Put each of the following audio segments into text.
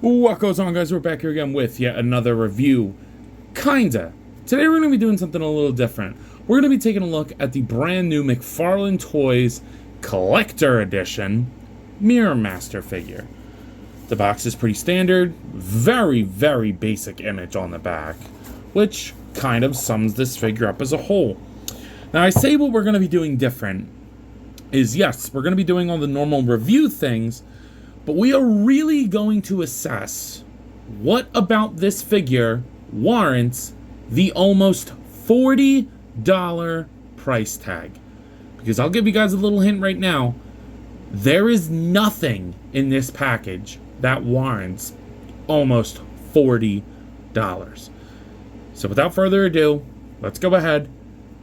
What goes on, guys? We're back here again with yet another review. Kinda. Today we're going to be doing something a little different. We're going to be taking a look at the brand new McFarlane Toys Collector Edition Mirror Master figure. The box is pretty standard, very basic image on the back, which kind of sums this figure up as a whole. Now I say what we're going to be doing different is, yes, we're going to be doing all the normal review things, but we are really going to assess what about this figure warrants the almost $40 price tag. Because I'll give you guys a little hint right now, there is nothing in this package that warrants almost $40. So without further ado, let's go ahead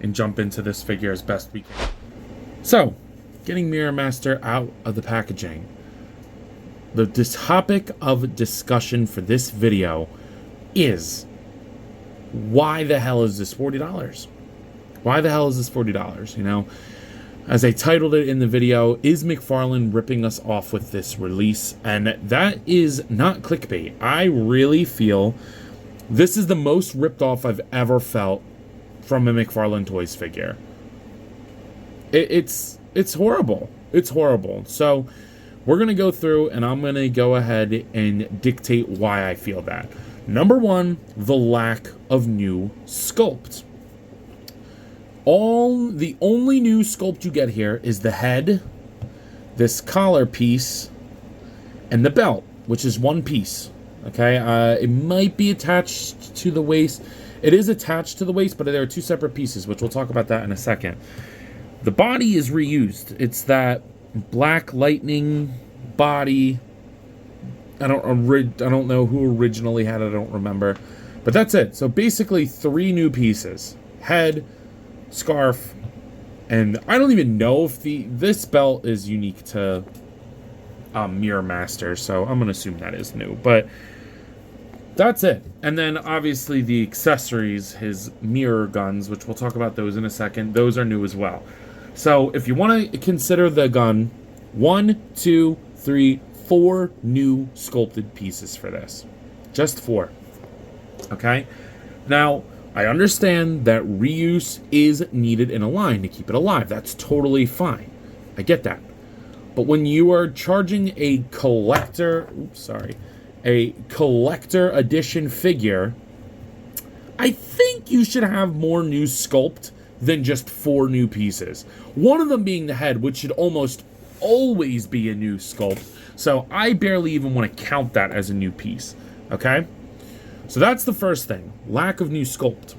and jump into this figure as best we can. So, getting Mirror Master out of the packaging. The topic of discussion for this video is, why the hell is this $40? Why the hell is this $40? You know, as I titled it in the video, is McFarlane ripping us off with this release? And that is not clickbait. I really feel this is the most ripped off I've ever felt from a McFarlane Toys figure. It's horrible. It's horrible. So we're going to go through and I'm going to go ahead and dictate why I feel that. Number one, the lack of new sculpt. The only new sculpt you get here is the head, this collar piece, and the belt, which is one piece. Okay, it might be attached to the waist. It is attached to the waist, but there are two separate pieces, which we'll talk about that in a second. The body is reused. It's that Black Lightning body. I don't know who originally had it. I don't remember, but that's it. So basically, three new pieces: head, scarf, and I don't even know if this belt is unique to Mirror Master. So I'm gonna assume that is new, but that's it. And then obviously the accessories, his mirror guns, which we'll talk about those in a second. Those are new as well. So if you want to consider the gun, 1, 2, 3, 4 new sculpted pieces for this. Just 4. Okay? Now, I understand that reuse is needed in a line to keep it alive. That's totally fine. I get that. But when you are charging a collector edition figure, I think you should have more new sculpt than just 4 new pieces. One of them being the head, which should almost always be a new sculpt. So I barely even want to count that as a new piece. Okay? So that's the first thing. Lack of new sculpt.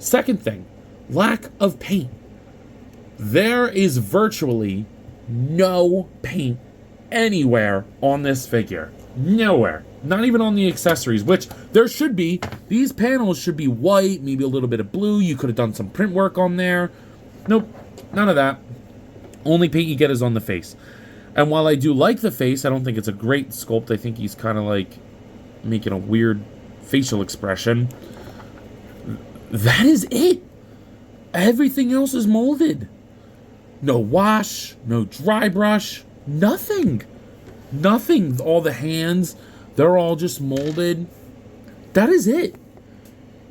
Second thing, lack of paint. There is virtually no paint anywhere on this figure. Nowhere. Not even on the accessories, which there should be. These panels should be white, maybe a little bit of blue. You could have done some print work on there. Nope, none of that. Only paint you get is on the face. And while I do like the face, I don't think it's a great sculpt. I think he's kind of like making a weird facial expression. That is it. Everything else is molded. No wash, no dry brush, nothing. Nothing. All the hands, they're all just molded. That is it.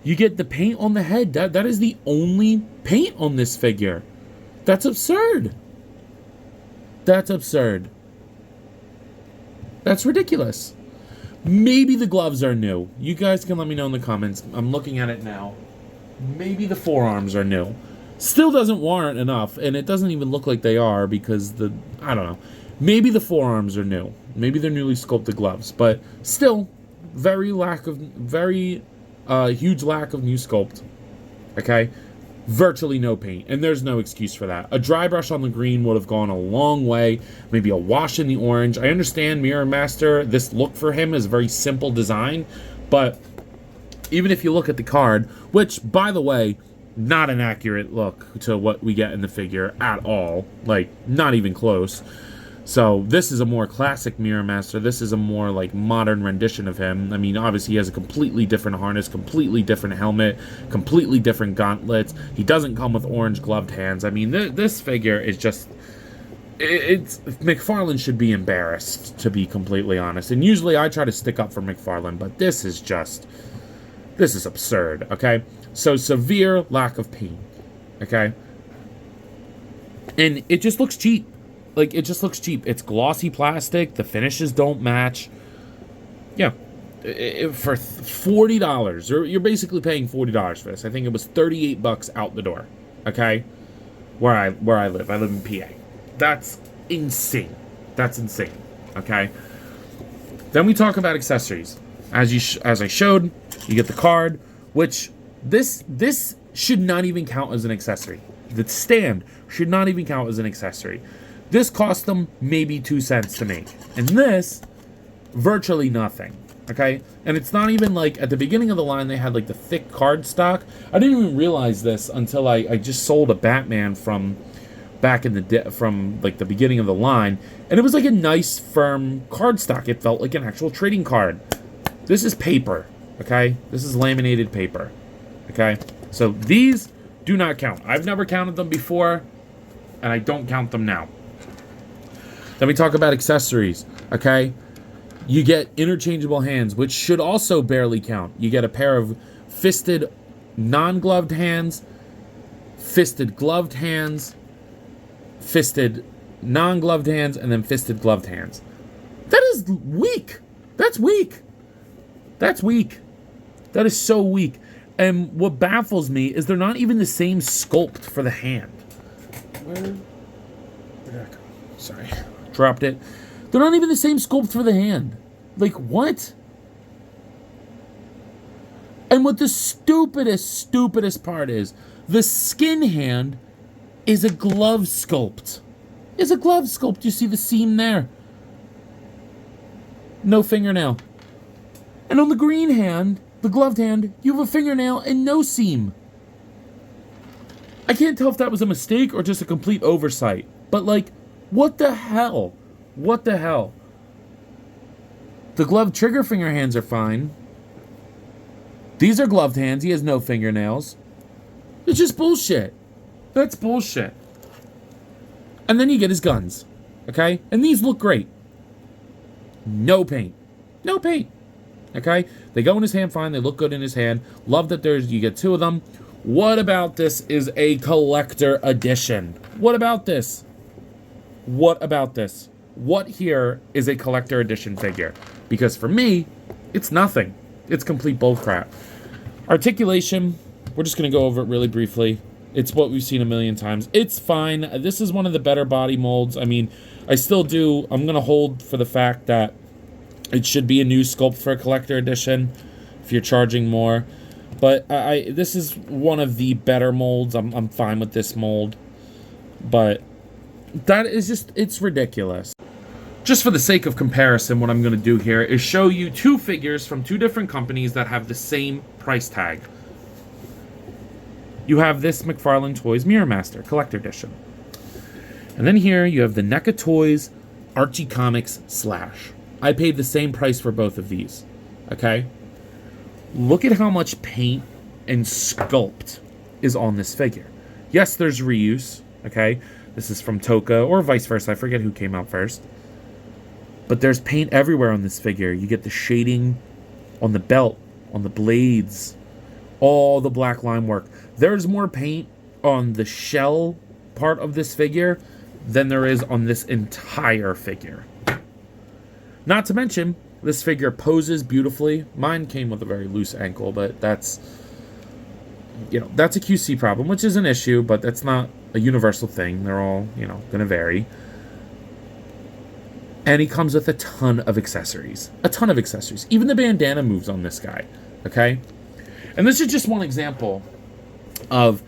You get the paint on the head. That is the only paint on this figure. That's absurd. That's absurd. That's ridiculous. Maybe the gloves are new. You guys can let me know in the comments. I'm looking at it now. Maybe the forearms are new. Still doesn't warrant enough, and it doesn't even look like they are because I don't know. Maybe the forearms are new. Maybe they're newly sculpted gloves, but still, very huge lack of new sculpt. Okay, virtually no paint, and there's no excuse for that. A dry brush on the green would have gone a long way. Maybe a wash in the orange. I understand Mirror Master. This look for him is a very simple design, but even if you look at the card, which by the way, not an accurate look to what we get in the figure at all. Like, not even close. So this is a more classic Mirror Master. This is a more like modern rendition of him. I mean, obviously he has a completely different harness, completely different helmet, completely different gauntlets. He doesn't come with orange gloved hands. I mean, this figure is just it's McFarlane should be embarrassed, to be completely honest. And usually I try to stick up for McFarlane, but this is absurd, okay? So severe lack of paint, okay? And it just looks cheap. Like, it just looks cheap. It's glossy plastic. The finishes don't match. Yeah. For $40, or you're basically paying $40 for this. I think it was $38 out the door, okay? Where I live. I live in PA. That's insane. That's insane, okay? Then we talk about accessories. As I showed, you get the card, which this should not even count as an accessory. The stand should not even count as an accessory. This cost them maybe 2 cents to make. And this, virtually nothing. Okay? And it's not even like, at the beginning of the line, they had like the thick card stock. I didn't even realize this until I just sold a Batman from back in from like the beginning of the line. And it was like a nice, firm card stock. It felt like an actual trading card. This is paper. Okay? This is laminated paper. Okay? So these do not count. I've never counted them before, and I don't count them now. Then we talk about accessories, okay? You get interchangeable hands, which should also barely count. You get a pair of fisted non-gloved hands, fisted gloved hands, fisted non-gloved hands, and then fisted gloved hands. That is weak. That's weak. That's weak. That is so weak. And what baffles me is they're not even the same sculpt for the hand. Where'd that go? Sorry. Dropped it. They're not even the same sculpt for the hand. Like, what? And what the stupidest part is, the skin hand is a glove sculpt. Is a glove sculpt. You see the seam there? No fingernail. And on the green hand, the gloved hand, you have a fingernail and no seam. I can't tell if that was a mistake or just a complete oversight. But, like, what the hell? What the hell? The gloved trigger finger hands are fine. These are gloved hands. He has no fingernails. It's just bullshit. That's bullshit. And then you get his guns. Okay? And these look great. No paint. No paint. Okay? They go in his hand fine. They look good in his hand. Love that you get 2 of them. What about this is a collector edition? What about this? What about this? What here is a collector edition figure? Because for me, it's nothing. It's complete bullcrap. Articulation, we're just going to go over it really briefly. It's what we've seen a million times. It's fine. This is one of the better body molds. I mean, I'm going to hold for the fact that it should be a new sculpt for a collector edition if you're charging more. But this is one of the better molds. I'm fine with this mold. But that is just, it's ridiculous. Just for the sake of comparison, what I'm going to do here is show you 2 figures from 2 different companies that have the same price tag. You have this McFarlane Toys Mirror Master Collector Edition. And then here you have the NECA Toys Archie Comics Slash. I paid the same price for both of these. Okay? Look at how much paint and sculpt is on this figure. Yes, there's reuse. Okay? This is from Toka, or vice versa. I forget who came out first. But there's paint everywhere on this figure. You get the shading on the belt, on the blades, all the black line work. There's more paint on the shell part of this figure than there is on this entire figure. Not to mention, this figure poses beautifully. Mine came with a very loose ankle, but that's a QC problem, which is an issue, but that's not a universal thing. They're all, going to vary. And he comes with a ton of accessories. A ton of accessories. Even the bandana moves on this guy. Okay? And this is just one example of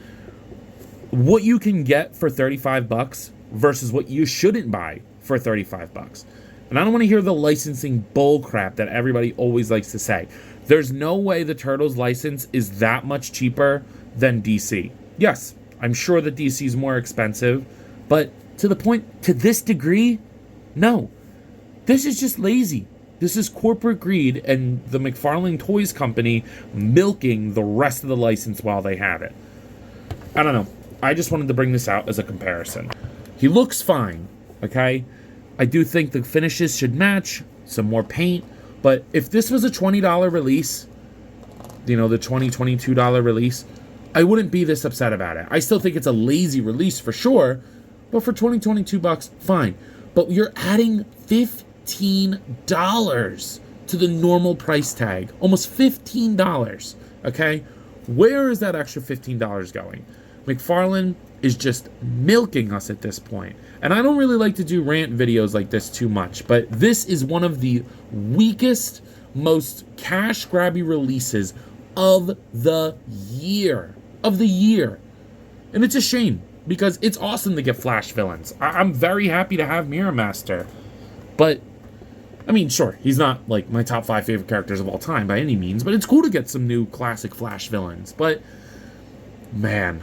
what you can get for $35 versus what you shouldn't buy for $35. And I don't want to hear the licensing bull crap that everybody always likes to say. There's no way the Turtles license is that much cheaper than DC. Yes, I'm sure that DC is more expensive, but to this degree, no. This is just lazy. This is corporate greed and the McFarlane Toys Company milking the rest of the license while they have it. I don't know. I just wanted to bring this out as a comparison. He looks fine. okay? I do think the finishes should match, some more paint, but if this was a $20 release, the $22 release, I wouldn't be this upset about it. I still think it's a lazy release for sure, but for $22, fine. But you're adding $15 to the normal price tag, almost $15, okay? Where is that extra $15 going? McFarlane is just milking us at this point. And I don't really like to do rant videos like this too much, but this is one of the weakest, most cash grabby releases of the year. And it's a shame, because it's awesome to get Flash villains. I'm very happy to have Mirror Master. But, I mean, sure, he's not, like, my top 5 favorite characters of all time by any means, but it's cool to get some new classic Flash villains. But, man,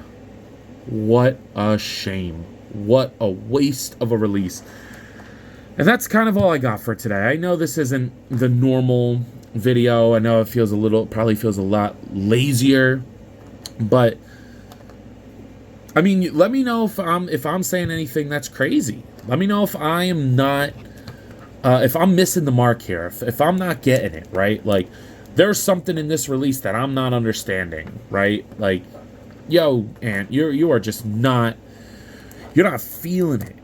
what a shame. What a waste of a release. And that's kind of all I got for today. I know this isn't the normal video. I know it probably feels a lot lazier, but I mean, let me know if I'm saying anything that's crazy. Let me know if I am not, if I'm missing the mark here, if I'm not getting it, right? Like, there's something in this release that I'm not understanding, right? Like, yo, Ant, you are just not, you're not feeling it,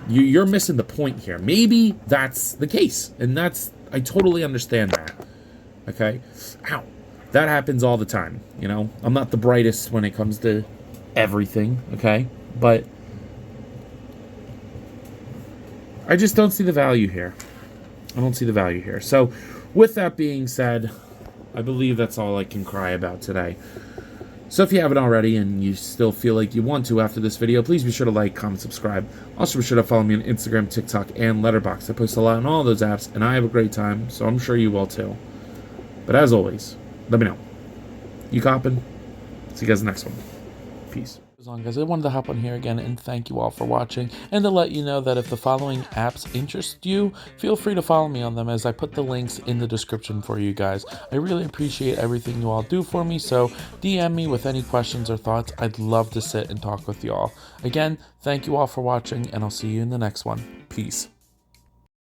you're missing the point here. Maybe that's the case, and I totally understand that, okay? Ow. That happens all the time, I'm not the brightest when it comes to everything, okay? But I just don't see the value here. So, with that being said, I believe that's all I can cry about today. So if you haven't already and you still feel like you want to after this video, please be sure to like, comment, subscribe. Also be sure to follow me on Instagram, TikTok, and Letterboxd. I post a lot on all those apps, and I have a great time, so I'm sure you will too. But as always, let me know. You coppin'? See you guys in the next one. Peace. Guys, I wanted to hop on here again and thank you all for watching, and to let you know that if the following apps interest you, feel free to follow me on them, as I put the links in the description for you guys. I really appreciate everything you all do for me, so DM me with any questions or thoughts. I'd love to sit and talk with you all. Again, thank you all for watching, and I'll see you in the next one. Peace.